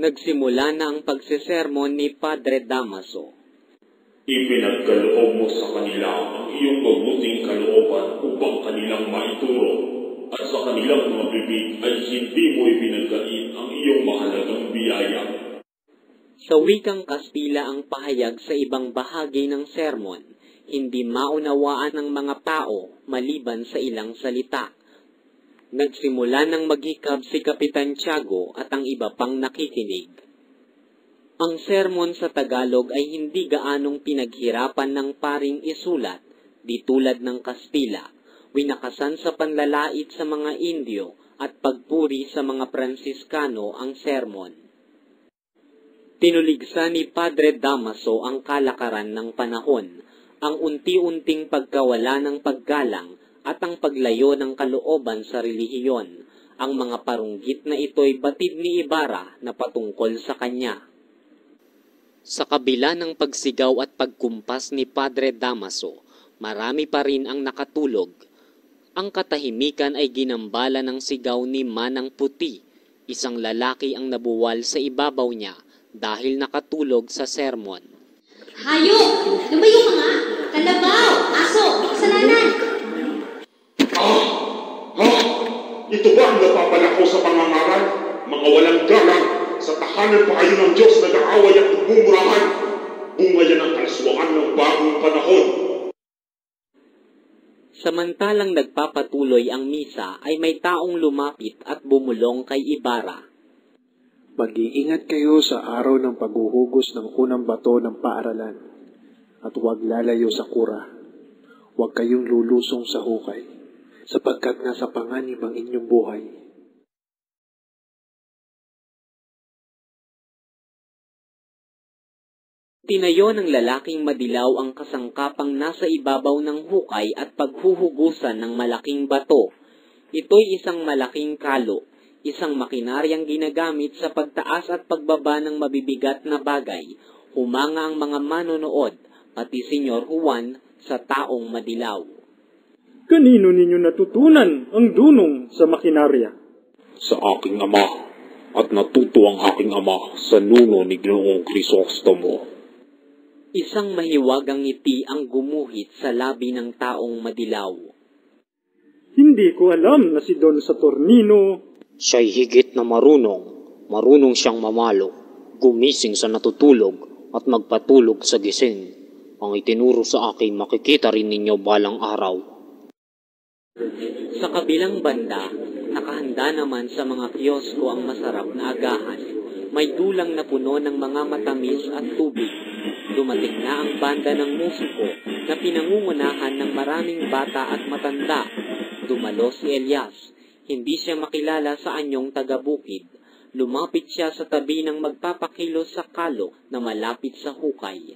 Nagsimula na ang pagsesermon ni Padre Damaso. Ipinagkaloob mo sa kanila ang iyong mabuting kalooban upang kanilang maituro, at sa kanilang mga bibig ay hindi mo ibinagait ang iyong mahalagang biyaya. Sa wikang Kastila ang pahayag sa ibang bahagi ng sermon, hindi maunawaan ng mga tao maliban sa ilang salita. Nagsimula ng maghikab si Kapitan Tiago at ang iba pang nakikinig. Ang sermon sa Tagalog ay hindi gaanong pinaghirapan ng paring isulat, di tulad ng Kastila, winakasan sa panlalait sa mga Indio at pagpuri sa mga Pransiskano ang sermon. Tinuligsa ni Padre Damaso ang kalakaran ng panahon, ang unti-unting pagkawala ng paggalang at ang paglayo ng kalooban sa relihiyon. Ang mga parunggit na ito'y batid ni Ibarra na patungkol sa kanya. Sa kabila ng pagsigaw at pagkumpas ni Padre Damaso, marami pa rin ang nakatulog. Ang katahimikan ay ginambala ng sigaw ni Manang Puti, isang lalaki ang nabuwal sa ibabaw niya dahil nakatulog sa sermon. Hayop! Lumayo ka nga! Kalabaw! Aso! Kasalanan! Ito ba ang napapalako sa pangangaral? Mga walang galang, sa tahanan pa kayo ng Diyos nag-aaway at nagmumurahan. Bunga yan ang kalaswaan ng bagong panahon. Samantalang nagpapatuloy ang misa ay may taong lumapit at bumulong kay Ibarra. Mag-iingat kayo sa araw ng paghuhugos ng unang bato ng paaralan at huwag lalayo sa kura. Huwag kayong lulusong sa hukay, sapagkat nasa panganib ang inyong buhay. Tinayo ng lalaking madilaw ang kasangkapang nasa ibabaw ng hukay at paghuhugusan ng malaking bato. Ito'y isang malaking kalo, isang makinaryang ginagamit sa pagtaas at pagbaba ng mabibigat na bagay. Humanga ang mga manonood, pati Senyor Juan, sa taong madilaw. Kanino ninyo natutunan ang dunong sa makinarya? Sa aking ama, at natuto ang aking ama sa nuno ni Ginoong Crisostomo. Isang mahiwagang ngiti ang gumuhit sa labi ng taong madilaw. Hindi ko alam na si Don Saturnino. Siya'y higit na marunong siyang mamalo, gumising sa natutulog at magpatulog sa gising. Ang itinuro sa akin makikita rin ninyo balang araw. Sa kabilang banda, nakahanda naman sa mga kiyosko ang masarap na agahan. May dulang na puno ng mga matamis at tubig. Dumating na ang banda ng musiko na pinangungunahan ng maraming bata at matanda. Dumalo si Elias. Hindi siya makilala sa anyong taga-bukid. Lumapit siya sa tabi ng magpapakilos sa kalo na malapit sa hukay.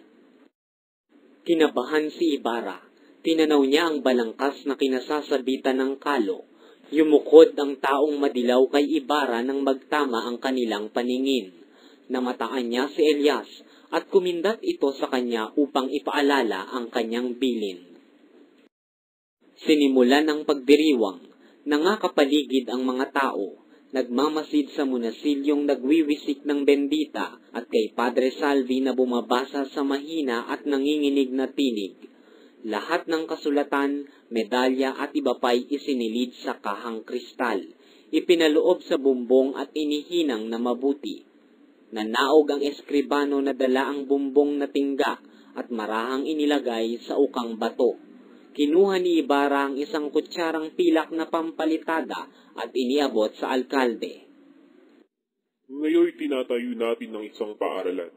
Kinabahan si Ibarra. Tinanaw niya ang balangkas na kinasasabitan ng kalo. Yumukod ang taong madilaw kay Ibarra nang magtama ang kanilang paningin. Namataan niya si Elias at kumindat ito sa kanya upang ipaalala ang kanyang bilin. Sinimulan ang pagdiriwang. Nangakapaligid ang mga tao. Nagmamasid sa monasilyong nagwiwisik ng bendita at kay Padre Salvi na bumabasa sa mahina at nanginginig na tinig. Lahat ng kasulatan, medalya at iba pa'y isinilid sa kahang kristal. Ipinaloob sa bumbong at inihinang na mabuti. Nanaog ang eskribano na dala ang bumbong na tingga at marahang inilagay sa ukang bato. Kinuha ni Ibarra ang isang kutsarang pilak na pampalitada at iniabot sa alkalde. Ngayon tinatayo natin ng isang paaralan.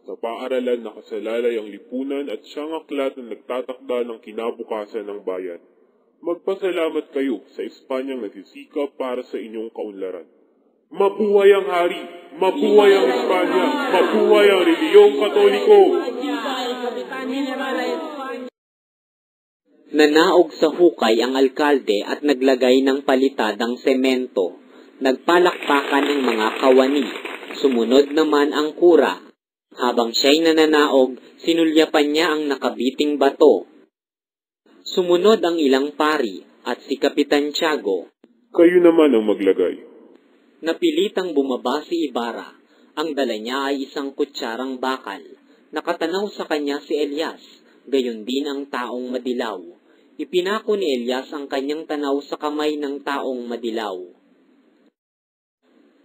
Sa paaralan nakasalalay ang lipunan at siyang aklat na nagtatakda ng kinabukasan ng bayan. Magpasalamat kayo sa Espanyang nagsisikap para sa inyong kaunlaran. Mabuhay ang hari! Mabuhay ang Espanya! Mabuhay ang relihiyong Katoliko! Nanaog sa hukay ang alkalde at naglagay ng palitadang semento. Nagpalakpakan ang mga kawani. Sumunod naman ang kura. Habang siya'y nananaog, sinulyapan niya ang nakabiting bato. Sumunod ang ilang pari at si Kapitan Tiago. Kayo naman ang maglagay. Napilitang bumaba si Ibarra. Ang dala niya ay isang kutsarang bakal. Nakatanaw sa kanya si Elias, gayon din ang taong madilaw. Ipinako ni Elias ang kanyang tanaw sa kamay ng taong madilaw.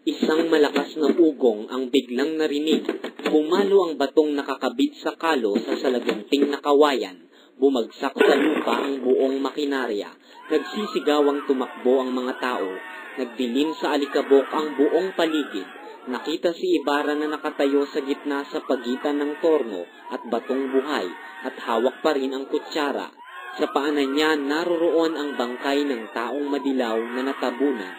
Isang malakas na ugong ang biglang narinig. Pumalo ang batong nakakabit sa kalo sa salagunting na kawayan. Bumagsak sa lupa ang buong makinarya. Nagsisigawang tumakbo ang mga tao. Nagdilim sa alikabok ang buong paligid. Nakita si Ibarra na nakatayo sa gitna sa pagitan ng torno at batong buhay at hawak pa rin ang kutsara. Sa paanan niya naroroon ang bangkay ng taong madilaw na natabunan.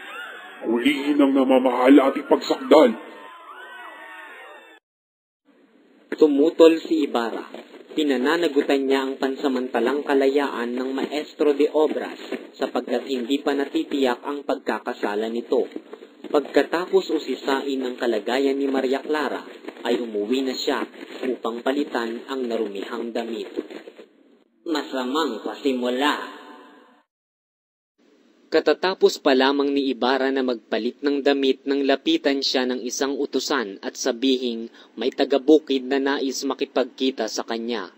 Hulihin ang namamahal at ipagsakdal. Tumutol si Ibarra. Pinananagutan niya ang pansamantalang kalayaan ng maestro de obras sapagkat hindi pa natitiyak ang pagkakasala nito. Pagkatapos usisain ang kalagayan ni Maria Clara, ay umuwi na siya upang palitan ang narumihang damit. Masamang pasimula. Katatapos pa lamang ni Ibarra na magpalit ng damit nang lapitan siya ng isang utusan at sabihing may taga-bukid na nais makipagkita sa kanya.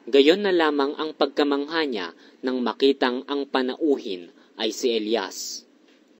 Gayon na lamang ang pagkamangha niya nang makitang ang panauhin ay si Elias.